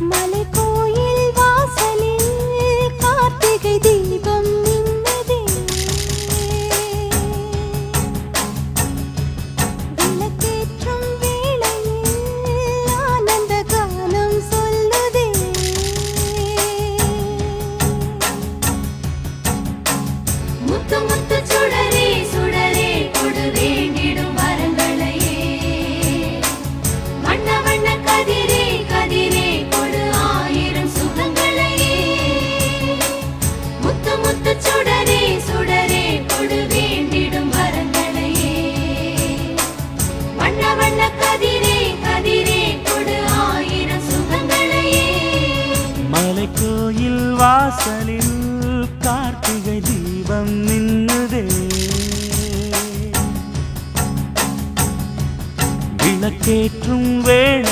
மலைக்கோயில் வாசலில் கார்த்திகை தீபம் மின்னுதே. விளக்கேற்றும் வேளையில் ஆனந்த கானம் சொல்லுதே. முத்து முத்து சுடரே சுடரே கொடு வேண்டிடும் வரங்களையே. வண்ண வண்ண கதிரே கதிரே கொடு ஆயிரம் சுகங்களையே. முத்து முத்து சுடரே சுடரே கொடு வேண்டிடும் வரங்களையே. வண்ண வண்ண கதிரே கதிரே கொடு ஆயிரம் சுகங்களையே. மலைக்கோயில் வாசலில் கார்த்திகை தீபம் மின்னுதே. விளக்கேற்றும் வேளை